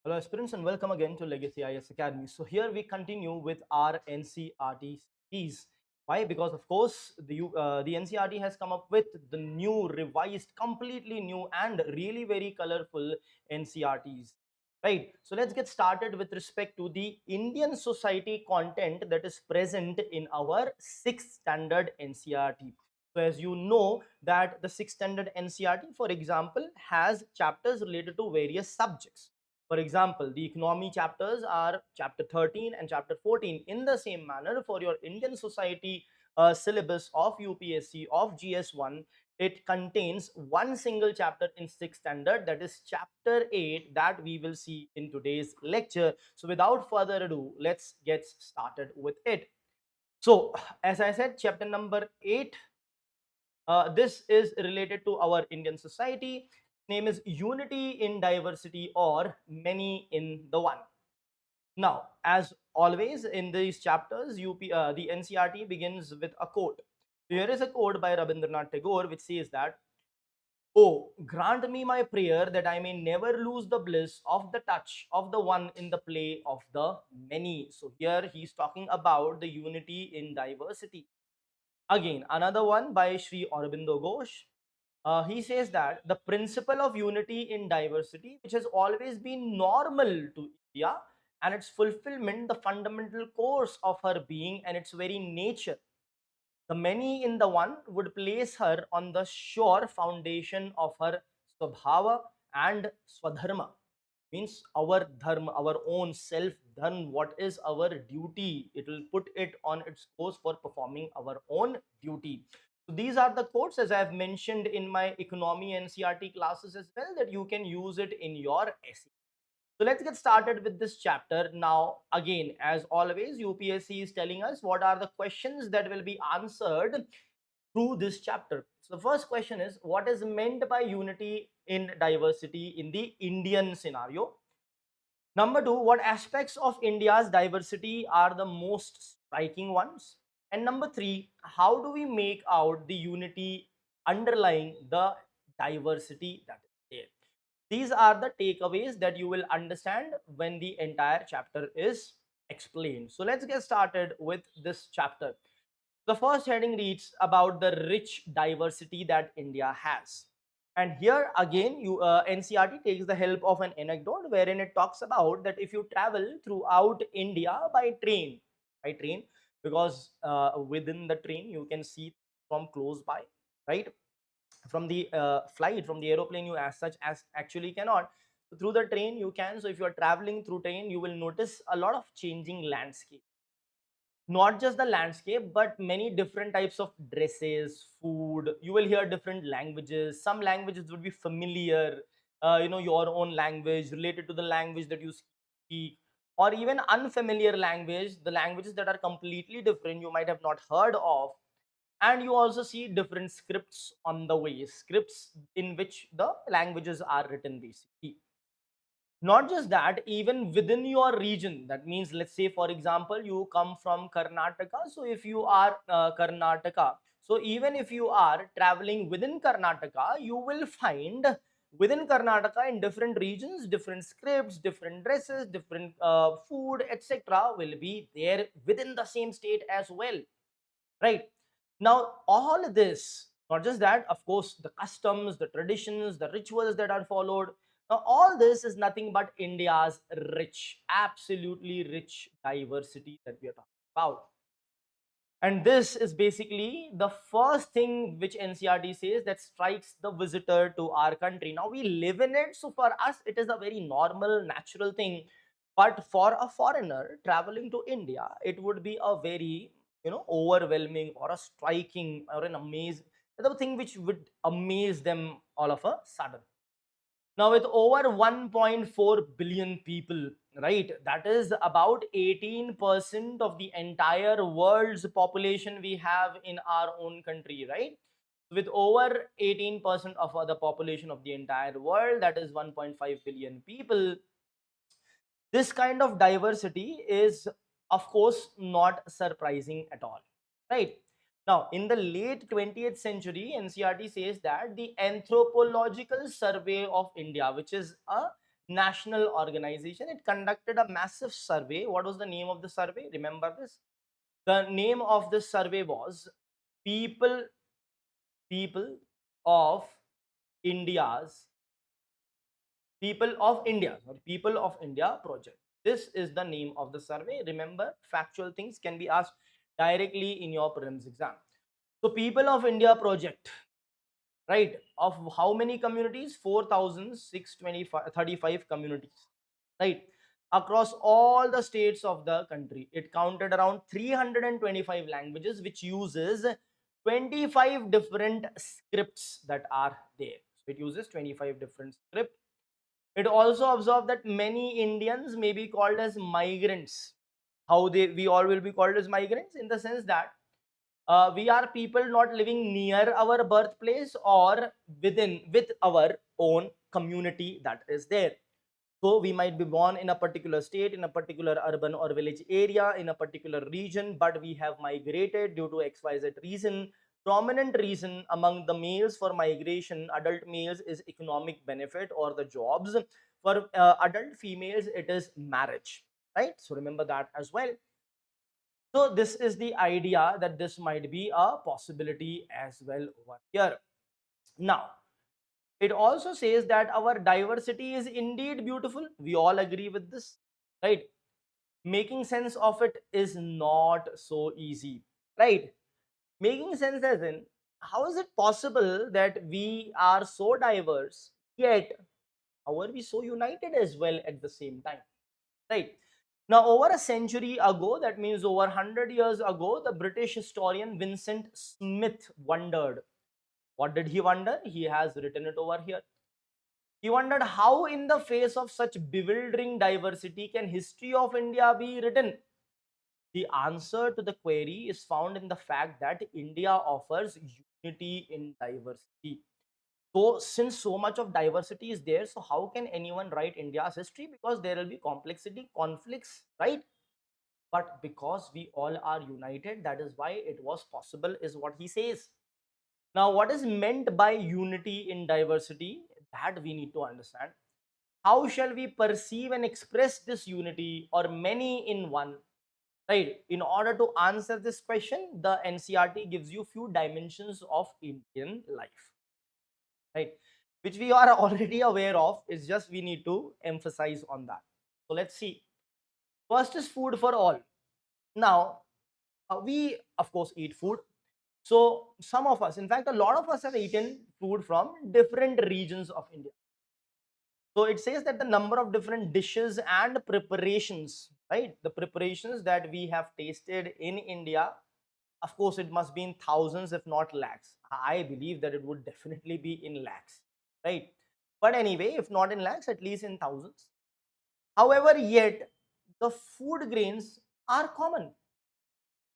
Hello aspirants and welcome again to Legacy IS Academy. So here we continue with our NCERT series. Why? Because of course the NCERT has come up with the new revised, completely new and really very colorful NCERTs. Right. So let's get started with respect to the Indian society content that is present in our 6th standard NCERT. So as you know that the 6th standard NCERT, for example, has chapters related to various subjects. For example, the economy chapters are chapter 13 and chapter 14. In the same manner, for your Indian society syllabus of UPSC of GS1, it contains one single chapter in 6th standard, that is chapter 8, that we will see in today's lecture. So without further ado, let's get started with it. So as I said, chapter number 8, this is related to our Indian society. Name is Unity in Diversity or Many in the One. Now, as always in these chapters, the NCERT begins with a quote. Here is a quote by Rabindranath Tagore which says that, "Oh, grant me my prayer that I may never lose the bliss of the touch of the one in the play of the many." So here he's talking about the unity in diversity. Again, another one by Sri Aurobindo Ghosh. He says that the principle of unity in diversity, which has always been normal to India, and its fulfillment, the fundamental course of her being and its very nature. The many in the one would place her on the sure foundation of her swabhava and swadharma. Means our dharma, our own self dharma, what is our duty, it will put it on its course for performing our own duty. So these are the quotes, as I have mentioned in my economy NCERT classes as well, that you can use it in your essay. So let's get started with this chapter. Now, again, as always, UPSC is telling us what are the questions that will be answered through this chapter. So the first question is, what is meant by unity in diversity in the Indian scenario? Number two, what aspects of India's diversity are the most striking ones? And number three, how do we make out the unity underlying the diversity that is there? These are the takeaways that you will understand when the entire chapter is explained. So let's get started with this chapter. The first heading reads about the rich diversity that India has. And here again, NCERT takes the help of an anecdote wherein it talks about that if you travel throughout India by train, because within the train you can see from close by, right? From the flight, from the aeroplane, you as such as actually cannot. So through the train you can. So if you are traveling through train, you will notice a lot of changing landscape, not just the landscape but many different types of dresses, food. You will hear different languages. Some languages would be familiar, your own language related to the language that you speak, or even unfamiliar language, the languages that are completely different you might have not heard of. And you also see different scripts on the way, scripts in which the languages are written basically. Not just that, even within your region, that means, let's say for example, you come from Karnataka. So if you are Karnataka, so even if you are traveling within Karnataka, you will find within Karnataka in different regions different scripts, different dresses, different food, etc. will be there within the same state as well, right? Now all this, not just that, of course, the customs, the traditions, the rituals that are followed, now all this is nothing but India's rich, absolutely rich diversity that we are talking about. And this is basically the first thing which NCERT says that strikes the visitor to our country. Now we live in it, so for us it is a very normal, natural thing. But for a foreigner traveling to India, it would be a very, overwhelming or a striking or an amazing, the thing which would amaze them all of a sudden. Now, with over 1.4 billion people, right, that is about 18% of the entire world's population we have in our own country, right? With over 18% of the population of the entire world, that is 1.5 billion people, this kind of diversity is, of course, not surprising at all, right? Now, in the late 20th century, NCERT says that the Anthropological Survey of India, which is a national organization. It conducted a massive survey. What was the name of the survey? Remember this? The name of this survey was People People of India's People of India project. This is the name of the survey. Remember, factual things can be asked directly in your prelims exam. So, People of India project, right? Of how many communities? 4,635 communities, right? Across all the states of the country. It counted around 325 languages, which uses 25 different scripts that are there. So it uses 25 different scripts. It also observed that many Indians may be called as migrants. How we all will be called as migrants, in the sense that we are people not living near our birthplace or with our own community that is there. So we might be born in a particular state, in a particular urban or village area, in a particular region, but we have migrated due to XYZ reason. Prominent reason among the males for migration, adult males, is economic benefit or the jobs. For adult females, it is marriage, right? So remember that as well. So this is the idea that this might be a possibility as well over here. Now, it also says that our diversity is indeed beautiful. We all agree with this, right? Making sense of it is not so easy, right? Making sense as in, how is it possible that we are so diverse, yet how are we so united as well at the same time, right? Now, over a century ago, that means over 100 years ago, the British historian Vincent Smith wondered. What did he wonder? He has written it over here. He wondered how, in the face of such bewildering diversity, can history of India be written? The answer to the query is found in the fact that India offers unity in diversity. So, since so much of diversity is there, so how can anyone write India's history? Because there will be complexity, conflicts, right? But because we all are united, that is why it was possible, is what he says. Now, what is meant by unity in diversity? That we need to understand. How shall we perceive and express this unity, or many in one, right? In order to answer this question, the NCERT gives you few dimensions of Indian life, right? Which we are already aware of. It's just we need to emphasize on that. So let's see. First is food for all. Now, we of course eat food. So some of us, in fact, a lot of us have eaten food from different regions of India. So it says that the number of different dishes and preparations, right? The preparations that we have tasted in India, of course, it must be in thousands, if not lakhs. I believe that it would definitely be in lakhs, right? But anyway, if not in lakhs, at least in thousands. However, yet the food grains are common,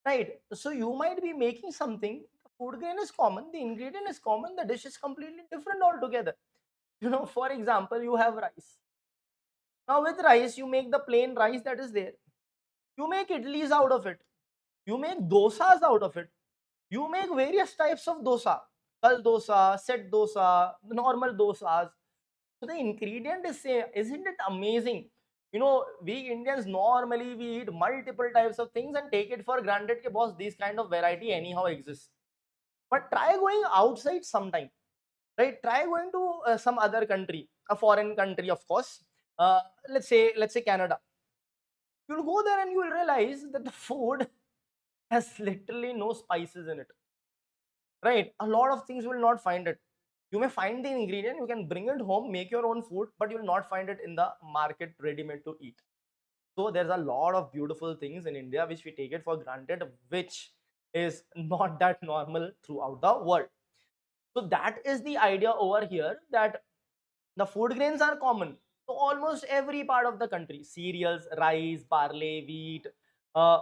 right? So you might be making something, the food grain is common, the ingredient is common, the dish is completely different altogether. For example, you have rice. Now, with rice, you make the plain rice that is there. You make idlis out of it. You make dosas out of it. You make various types of dosa. Kal dosa, set dosa, the normal dosas. So the ingredient is same. Isn't it amazing? We Indians normally we eat multiple types of things and take it for granted that boss, these kind of variety anyhow exists. But try going outside sometime, right? Try going to some other country, a foreign country, of course. Let's say Canada. You'll go there and you will realize that the food has literally no spices in it, right? A lot of things you will not find it. You may find the ingredient, you can bring it home, make your own food, but you will not find it in the market ready made to eat. So there's a lot of beautiful things in India which we take it for granted, which is not that normal throughout the world. So that is the idea over here, that the food grains are common to almost every part of the country. Cereals, rice, barley, wheat,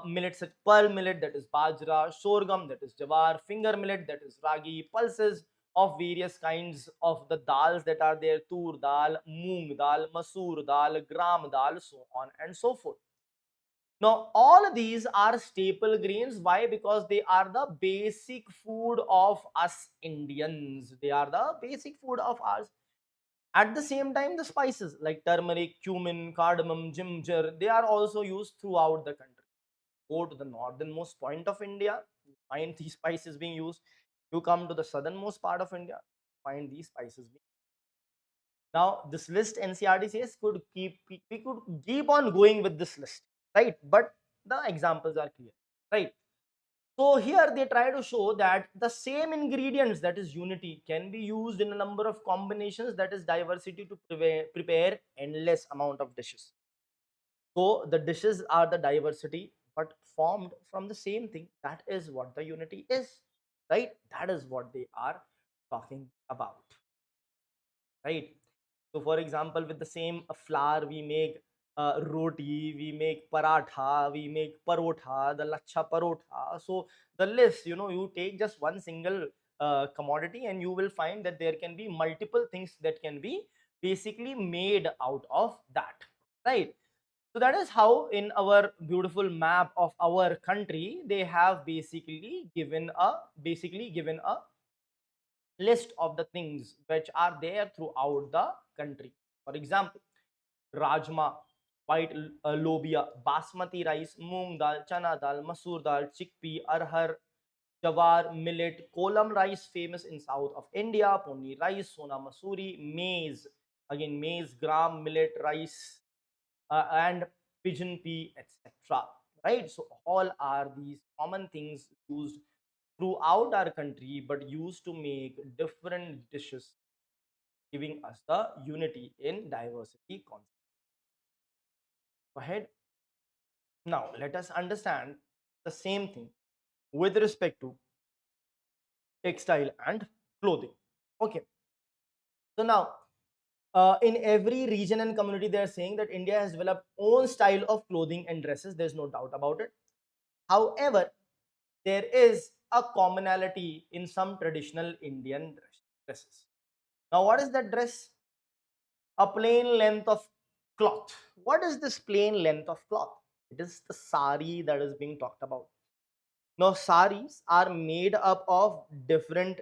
millets, pearl millet, that is bajra, sorghum, that is jawar, finger millet, that is ragi, pulses of various kinds of the dals that are there: tur dal, moong dal, masoor dal, gram dal, so on and so forth. Now, all of these are staple grains. Why? Because they are the basic food of us Indians. They are the basic food of ours. At the same time, the spices like turmeric, cumin, cardamom, ginger, they are also used throughout the country. Go to the northernmost point of India, you find these spices being used. You come to the southernmost part of India, find these spices being. Now, this list NCERT says could keep we could keep on going with this list, right? But the examples are clear, right? So here they try to show that the same ingredients, that is unity, can be used in a number of combinations, that is diversity, to prepare endless amount of dishes. So the dishes are the diversity, but formed from the same thing. That is what the unity is, right? That is what they are talking about, right? So, for example, with the same flour, we make roti, we make paratha, we make parotha, the lacha parotha. So, the list, you take just one single commodity, and you will find that there can be multiple things that can be basically made out of that, right? So that is how in our beautiful map of our country they have basically given a list of the things which are there throughout the country. For example, rajma, white lobia, basmati rice, moong dal, chana dal, masoor dal, chickpea, arhar, jawar, millet, kolam rice famous in south of India, ponni rice, sona masuri, maize, again maize, gram, millet, rice, and pigeon pea, etc. Right? So all are these common things used throughout our country, but used to make different dishes, giving us the unity in diversity concept. Go ahead. Now let us understand the same thing with respect to textile and clothing. Okay. So now, in every region and community, they are saying that India has developed own style of clothing and dresses. There's no doubt about it. However, there is a commonality in some traditional Indian dresses. Now, what is that dress? A plain length of cloth. What is this plain length of cloth? It is the sari that is being talked about. Now, saris are made up of different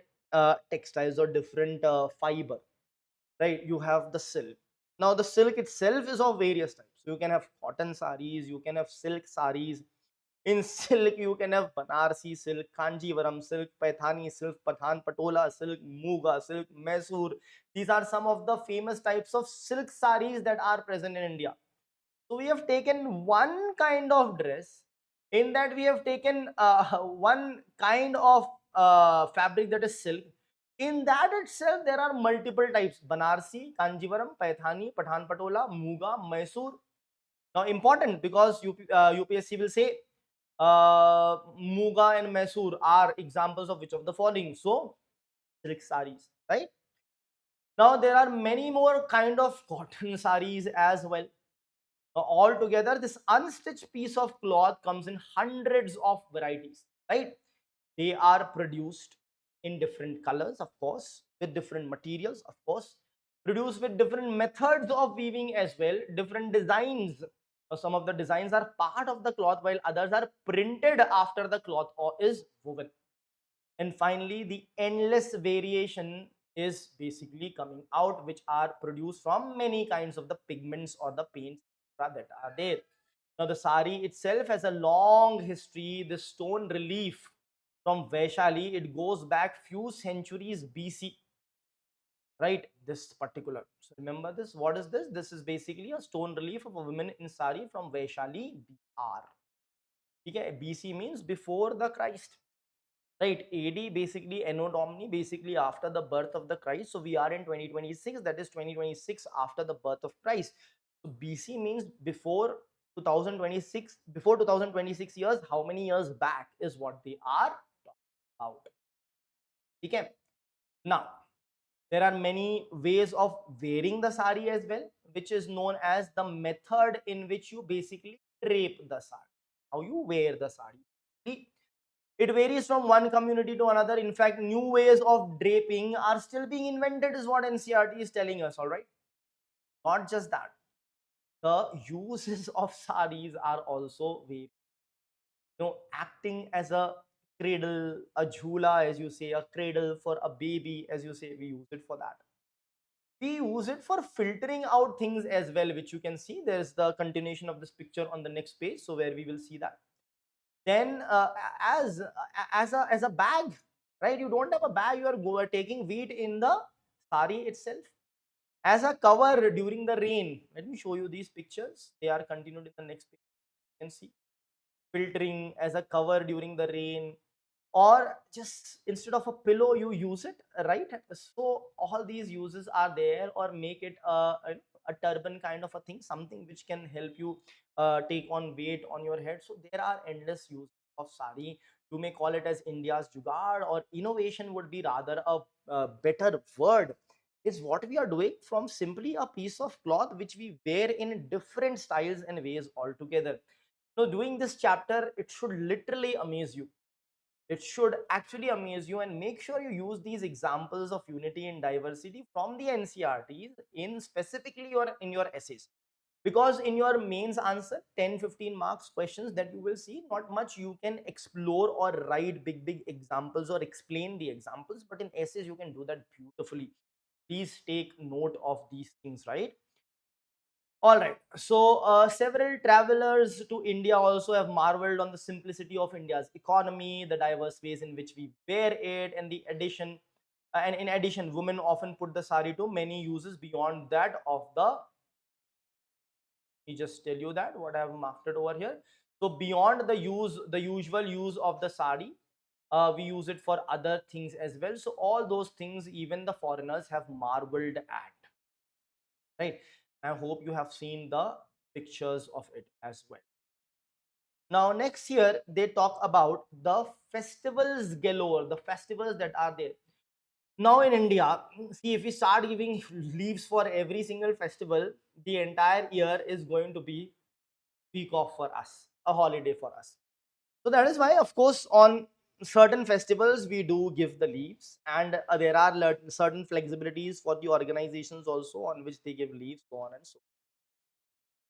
textiles or different fiber, right? You have the silk. Now, the silk itself is of various types. You can have cotton saris, you can have silk saris. In silk, you can have Banarsi silk, Kanjivaram silk, Paithani silk, Pathan Patola silk, Muga silk, Mysore. These are some of the famous types of silk saris that are present in India. So we have taken one kind of dress, in that we have taken one kind of fabric, that is silk. In that itself, there are multiple types: Banarsi, Kanjivaram, Paithani, Pathan Patola, Muga, Mysore. Now, important, because UPSC will say Muga and Mysore are examples of which of the following. So, silk saris, right? Now, there are many more kind of cotton saris as well. Now, altogether, this unstitched piece of cloth comes in hundreds of varieties, right? They are produced in different colors, of course, with different materials, of course, produced with different methods of weaving as well, different designs. Some of the designs are part of the cloth, while others are printed after the cloth or is woven. And finally, the endless variation is basically coming out, which are produced from many kinds of the pigments or the paints that are there. Now, the sari itself has a long history. The stone relief from Vaishali, it goes back few centuries BC, right? This particular. So remember this. What is this? This is basically a stone relief of a woman in sari from Vaishali, Bihar. Okay, BC means before the Christ, right? AD basically Anno Domini, basically after the birth of the Christ. So we are in 2026, that is 2026 after the birth of Christ. So BC means before 2026, before 2026 years. How many years back is what they are talking about? Okay. Now, there are many ways of wearing the sari as well, which is known as the method in which you basically drape the sari. How you wear the sari. See, it varies from one community to another. In fact, new ways of draping are still being invented, is what NCERT is telling us. All right. Not just that, the uses of saris are also very, acting as a cradle, a jhula, as you say, a cradle for a baby, as you say, we use it for that. we use it for filtering out things as well, which you can see. There's the continuation of this picture on the next page, so where we will see that. Then as as a bag, right? You don't have a bag, you are taking wheat in the sari itself. As a cover during the rain, let me show you these pictures. They are continued in the next page. You can see filtering as a cover during the rain, or just instead of a pillow you use it, right? So all these uses are there, or make it a turban kind of a thing, something which can help you take on weight on your head. So there are endless uses of sari. You may call it as India's jugaad, or innovation would be rather a better word. Is what we are doing from simply a piece of cloth which we wear in different styles and ways altogether. So doing this chapter, it should literally amaze you. It should actually amaze you, and make sure you use these examples of unity and diversity from the NCRTs in specifically in your essays. Because in your mains answer, 10-15 marks questions that you will see, not much you can explore or write big examples or explain the examples, but in essays you can do that beautifully. Please take note of these things, right? All right. So, several travelers to India also have marveled on the simplicity of India's economy, the diverse ways in which we wear it, and the addition. And in addition, women often put the sari to many uses beyond that of the. Let me just tell you that what I have marked it over here. So, beyond the usual use of the sari, we use it for other things as well. So, all those things, even the foreigners have marveled at, right? I hope you have seen the pictures of it as well. Now, next year, they talk about the festivals galore, the festivals that are there. Now, in India, see, if we start giving leaves for every single festival, the entire year is going to be week off for us, a holiday for us. So, that is why, of course, on certain festivals, we do give the leaves, and there are certain flexibilities for the organizations also on which they give leaves, so on and so on.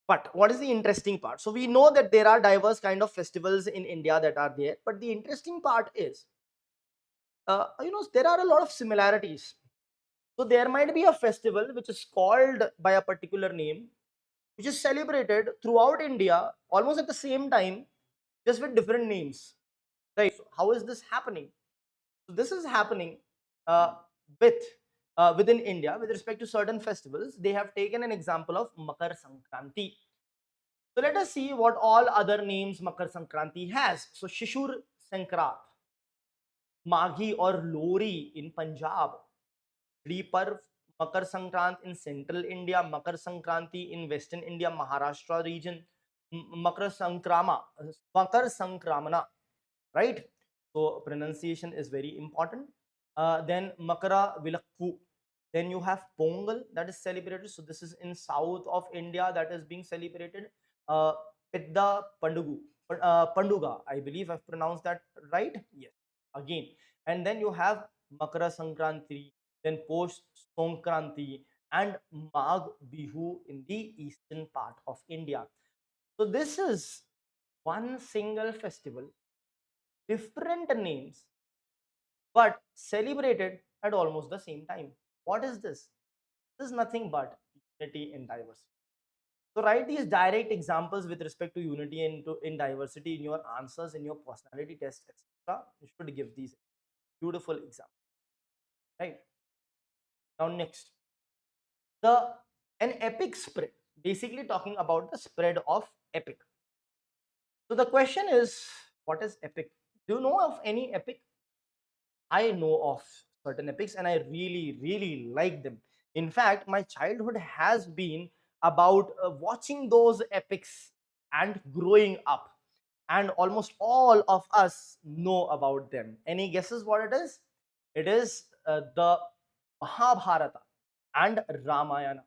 But what is the interesting part? So we know that there are diverse kind of festivals in India that are there, but the interesting part is, there are a lot of similarities. So there might be a festival which is called by a particular name, which is celebrated throughout India almost at the same time, just with different names, right? So how is this happening? So this is happening uh, with within India with respect to certain festivals. They have taken an example of Makar Sankranti. So let us see what all other names Makar Sankranti has. So Shishur Sankrat, Maghi or Lori in Punjab, Parv, Makar Sankrant in Central India, Makar Sankranti in Western India, Maharashtra region, Makar Sankramana, right? So pronunciation is very important. Then Makara Vilakku. Then you have Pongal that is celebrated. So this is in south of India that is being celebrated. Uh, Pidda Panduga. I believe I've pronounced that right. Yes. Again, and then you have Makara Sankranti, then post Songkranti, and Mag Bihu in the eastern part of India. So this is one single festival, different names, but celebrated at almost the same time. What is this? This is nothing but unity in diversity. So write these direct examples with respect to unity and in diversity in your answers, in your personality test, etc. You should give these beautiful examples. Right. Now next, the an epic spread. Basically talking about the spread of epic. So the question is, what is epic? Do you know of any epic? I know of certain epics and I really like them. In fact, my childhood has been about watching those epics and growing up. And almost all of us know about them. Any guesses what it is? It is the Mahabharata and Ramayana.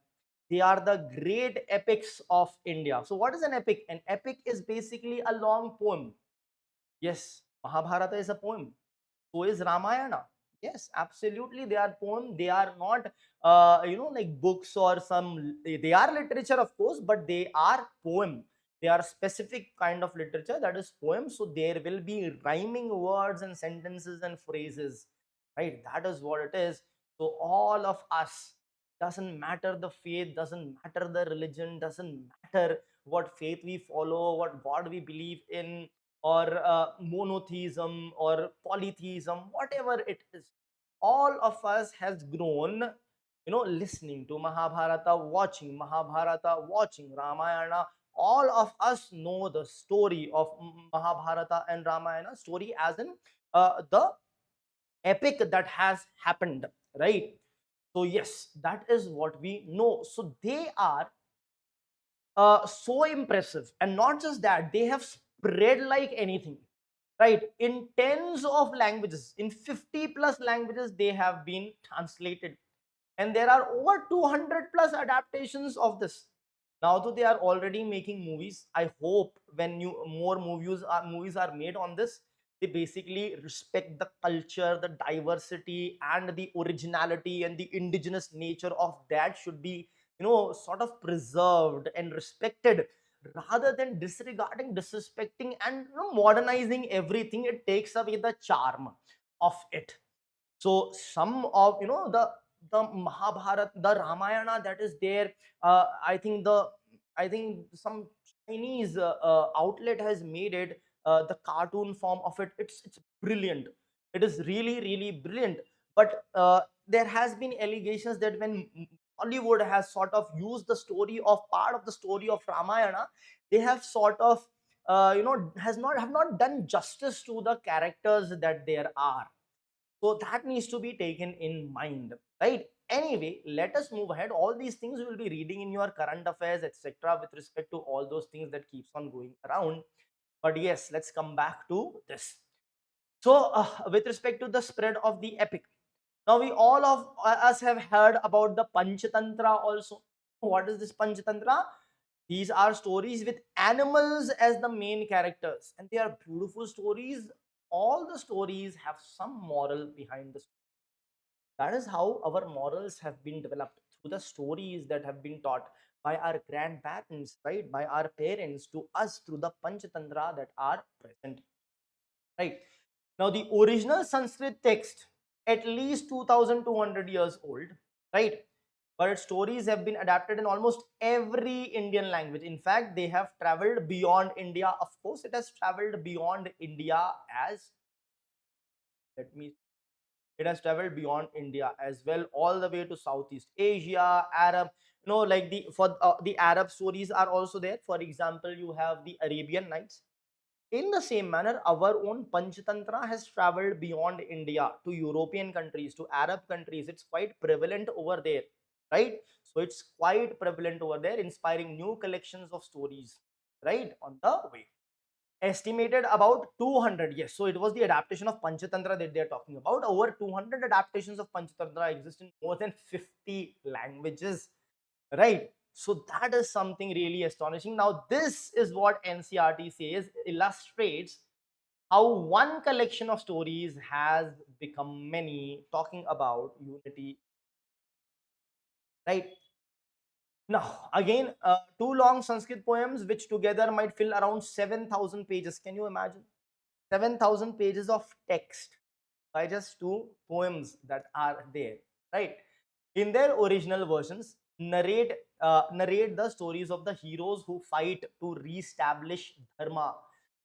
They are the great epics of India. So, what is an epic? An epic is basically a long poem. Yes, Mahabharata is a poem, so is Ramayana. Yes, absolutely, they are poem. They are not like books or some. They are literature, of course, but they are poem. They are specific kind of literature, that is poem. So there will be rhyming words and sentences and phrases, right? That is what it is. So all of us, Doesn't matter the faith, doesn't matter the religion, doesn't matter what faith we follow, what god we believe in, or monotheism or polytheism, whatever it is. All of us has grown, listening to Mahabharata, watching Mahabharata, watching Ramayana. All of us know the story of Mahabharata and Ramayana story as in the epic that has happened, right? So yes, that is what we know. So they are so impressive, and not just that, they have spread like anything, right? In tens of languages, in 50 plus languages, they have been translated, and there are over 200 plus adaptations of this. Now though they are already making movies, I hope when more movies are made on this, they basically respect the culture, the diversity, and the originality and the indigenous nature of that should be, sort of preserved and respected, rather than disregarding, disrespecting, and modernizing everything. It takes away the charm of it. So some of, the Mahabharata, the Ramayana that is there, I think some Chinese outlet has made it, the cartoon form of it. It's brilliant. It is really really brilliant. But there has been allegations that when Hollywood has sort of used the story of part of the story of Ramayana, they have sort of have not done justice to the characters that there are. So that needs to be taken in mind, right? Anyway, let us move ahead. All these things you will be reading in your current affairs, etc., with respect to all those things that keeps on going around. But yes, let's come back to this. So, with respect to the spread of the epic, now we all of us have heard about the Panchatantra also. What is this Panchatantra? These are stories with animals as the main characters, and they are beautiful stories. All the stories have some moral behind the story. That is how our morals have been developed, through the stories that have been taught by our grandparents, right? By our parents to us through the Panchatantra that are present, right? Now, the original Sanskrit text, at least 2200 years old, right? But its stories have been adapted in almost every Indian language. In fact, they have traveled beyond India. Of course, it has traveled beyond India as, let me it has traveled beyond India as well, all the way to Southeast Asia, Arab. Like the Arab stories are also there. For example, you have the Arabian Nights. In the same manner, our own Panchatantra has traveled beyond India to European countries, to Arab countries. It's quite prevalent over there, right? So it's quite prevalent over there, inspiring new collections of stories, right, on the way. Estimated about 200. Yes, so it was the adaptation of Panchatantra that they are talking about. Over 200 adaptations of Panchatantra exist in more than 50 languages, right? So that is something really astonishing. Now this is what NCERT says illustrates how one collection of stories has become many, talking about unity, right? Now again, two long Sanskrit poems which together might fill around 7,000 pages. Can you imagine 7,000 pages of text by just two poems that are there, right? In their original versions, narrate the stories of the heroes who fight to reestablish dharma.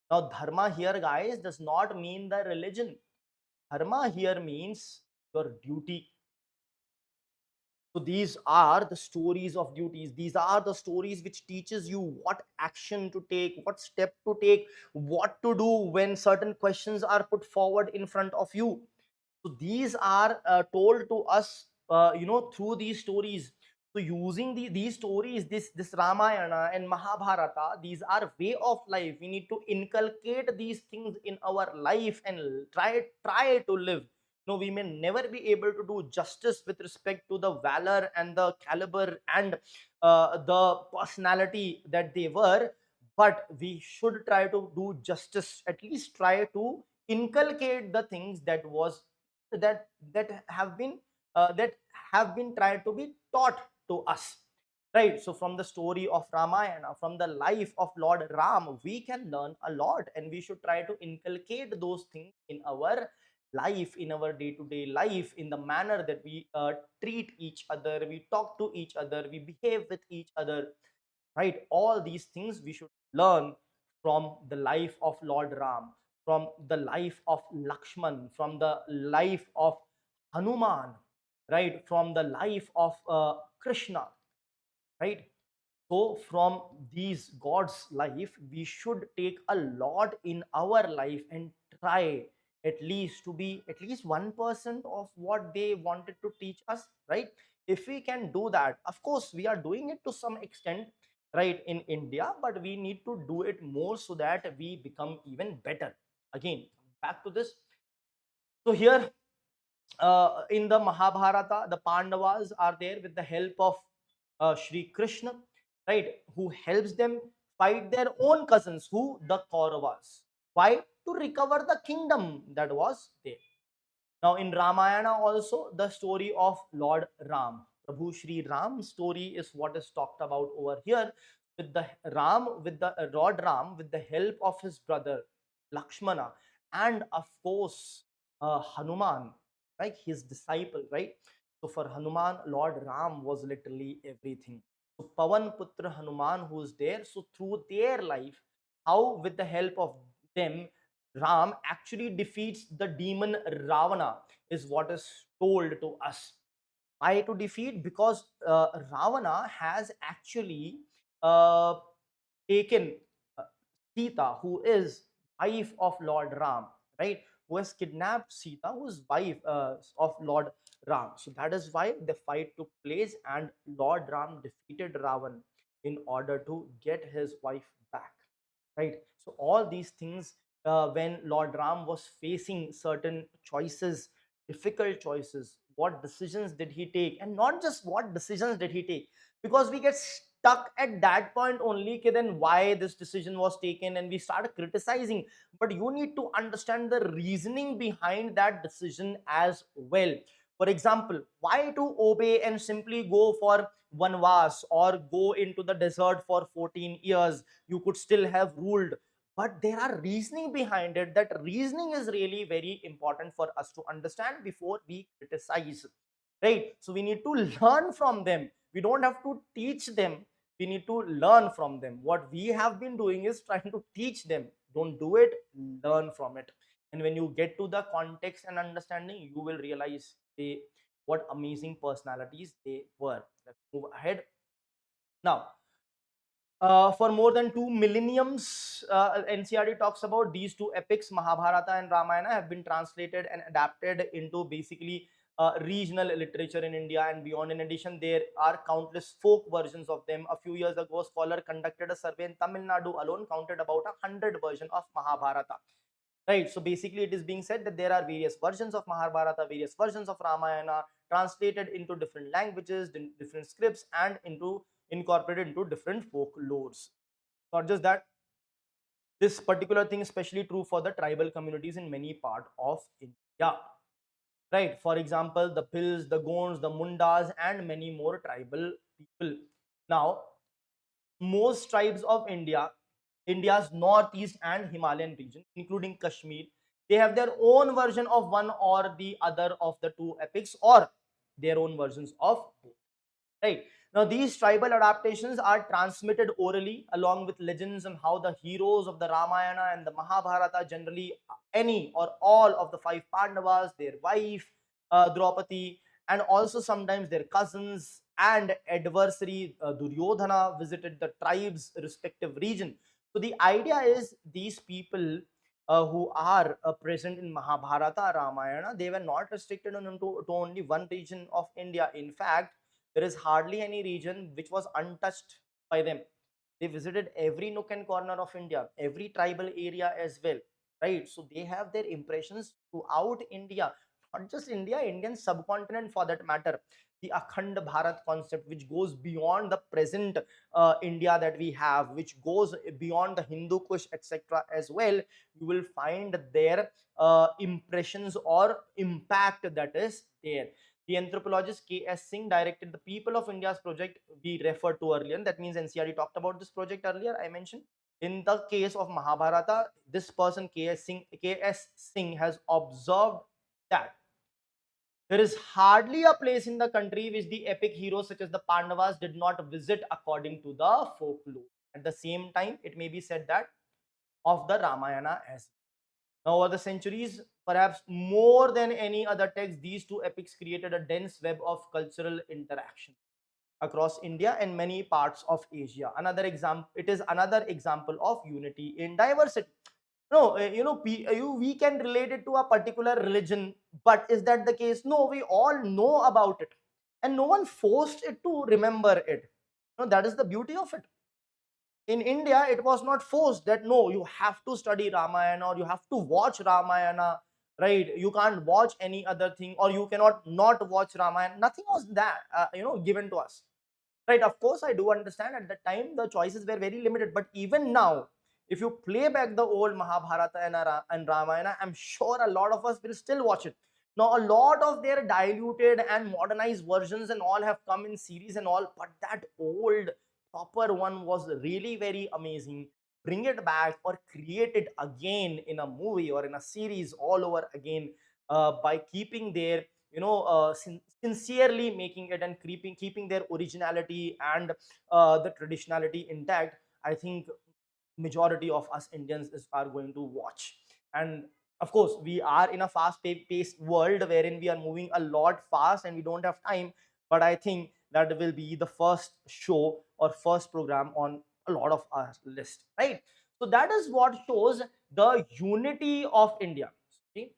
Now, dharma here, guys, does not mean the religion. Dharma here means your duty. So these are the stories of duties. These are the stories which teaches you what action to take, what step to take, what to do when certain questions are put forward in front of you. So these are told to us, through these stories. So using these stories, this Ramayana and Mahabharata, these are way of life. We need to inculcate these things in our life and try to live. No, we may never be able to do justice with respect to the valor and the caliber and the personality that they were, but we should try to do justice, at least try to inculcate the things that have been tried to be taught to us, right? So from the story of Ramayana, from the life of Lord Ram, we can learn a lot, and we should try to inculcate those things in our life, in our day-to-day life, in the manner that we treat each other, we talk to each other, we behave with each other, right? All these things we should learn from the life of Lord Ram, from the life of Lakshman, from the life of Hanuman, right? From the life of Krishna, right? So from these gods life we should take a lot in our life and try at least to be at least 1% of what they wanted to teach us, right? If we can do that, of course we are doing it to some extent, right, in India, but we need to do it more so that we become even better. Again, back to this. So here in the Mahabharata, the Pandavas are there with the help of Shri Krishna, right, who helps them fight their own cousins, who the Kauravas. Why? To recover the kingdom that was there. Now in Ramayana also the story of Lord Ram, Prabhu Shri Ram's story is what is talked about over here, with the Ram, with the Lord Ram, with the help of his brother Lakshmana, and of course Hanuman, right, his disciple, right? So for Hanuman, Lord Ram was literally everything. So Pavan Putra Hanuman who is there, so through their life, how with the help of them Ram actually defeats the demon Ravana is what is told to us. Why to defeat? Because Ravana has actually uh, taken uh, Sita, who is wife of Lord Ram, right? Who has kidnapped Sita, who is wife of Lord Ram. So that is why the fight took place, and Lord Ram defeated Ravan in order to get his wife back, right? So all these things, when Lord Ram was facing certain choices, difficult choices, what decisions did he take? And not just what decisions did he take, because we get stuck at that point only, okay, then why this decision was taken, and we start criticizing. But you need to understand the reasoning behind that decision as well. For example, why to obey and simply go for vanvas or go into the desert for 14 years? You could still have ruled, but there are reasoning behind it. That reasoning is really very important for us to understand before we criticize, right? So we need to learn from them. We don't have to teach them, we need to learn from them. What we have been doing is trying to teach them. Don't do it, learn from it. And when you get to the context and understanding, you will realize they what amazing personalities they were. Let's move ahead now. For more than two millenniums, NCERT talks about these two epics, Mahabharata and Ramayana, have been translated and adapted into basically regional literature in India and beyond. In addition, there are countless folk versions of them. A few years ago, a scholar conducted a survey in Tamil Nadu alone, counted about 100 versions of Mahabharata. Right, so basically, it is being said that there are various versions of Mahabharata, various versions of Ramayana, translated into different languages, different scripts, and into incorporated into different folklores. Not just that, this particular thing is especially true for the tribal communities in many part of India. Right, for example, the Pils, the Gonds, the Mundas, and many more tribal people. Now, most tribes of India's northeast and Himalayan region, including Kashmir, they have their own version of one or the other of the two epics, or their own versions of both. Right. Now, these tribal adaptations are transmitted orally along with legends on how the heroes of the Ramayana and the Mahabharata, generally any or all of the five Pandavas, their wife, Draupadi, and also sometimes their cousins and adversary Duryodhana visited the tribe's respective region. So the idea is these people who are present in Mahabharata, Ramayana, they were not restricted to only one region of India. In fact, there is hardly any region which was untouched by them. They visited every nook and corner of India, every tribal area as well, right? So they have their impressions throughout India, not just India, Indian subcontinent for that matter. The Akhand Bharat concept, which goes beyond the present India that we have, which goes beyond the Hindu Kush, etc. as well, you will find their impressions or impact that is there. The anthropologist K.S. Singh directed the People of India's project we referred to earlier. That means NCERT talked about this project earlier, I mentioned. In the case of Mahabharata, this person K.S. Singh has observed that there is hardly a place in the country which the epic heroes such as the Pandavas did not visit according to the folklore. At the same time, it may be said that of the Ramayana as well. Now, over the centuries, perhaps more than any other text, these two epics created a dense web of cultural interaction across India and many parts of Asia. Another example, it is another example of unity in diversity. No, we can relate it to a particular religion, but is that the case? No, we all know about it, and no one forced it to remember it. No, that is the beauty of it. In India, it was not forced that no, you have to study Ramayana or you have to watch Ramayana, right? You can't watch any other thing, or you cannot not watch Ramayana. Nothing was that given to us, right? Of course, I do understand at the time the choices were very limited, but even now, if you play back the old Mahabharata and Ramayana, I'm sure a lot of us will still watch it. Now, a lot of their diluted and modernized versions and all have come in series and all, but that old proper one was really very amazing. Bring it back or create it again in a movie or in a series all over again, by keeping their sincerely making it and keeping their originality and the traditionality intact. I think majority of us Indians are going to watch. And of course, we are in a fast paced world wherein we are moving a lot fast and we don't have time. But I think that will be the first show or first program on a lot of our list, right? So that is what shows the unity of India. Okay?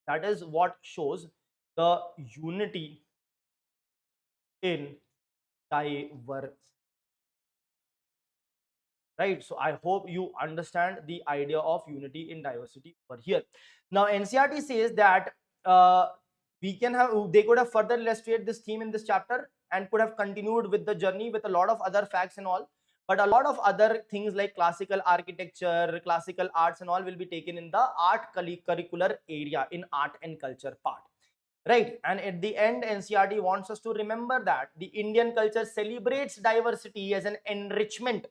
That is what shows the unity in diversity, right? So I hope you understand the idea of unity in diversity over here. Now NCERT says that they could have further illustrated this theme in this chapter and could have continued with the journey with a lot of other facts and all, but a lot of other things like classical architecture, classical arts and all will be taken in the curricular area in art and culture part, right? And at the end, NCERT wants us to remember that the Indian culture celebrates diversity as an enrichment,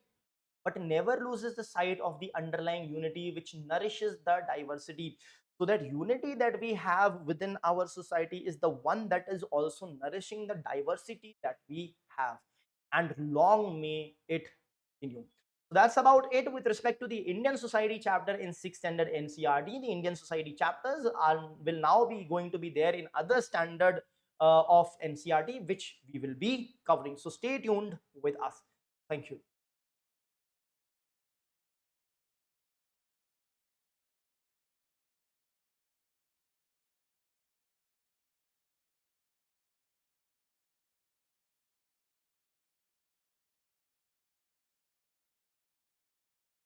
but never loses the sight of the underlying unity which nourishes the diversity. So that unity that we have within our society is the one that is also nourishing the diversity that we have, and long may it continue. So that's about it with respect to the Indian society chapter in 6th standard NCERT. The Indian society chapters will now be going to be there in other standard of NCERT, which we will be covering. So stay tuned with us. Thank you.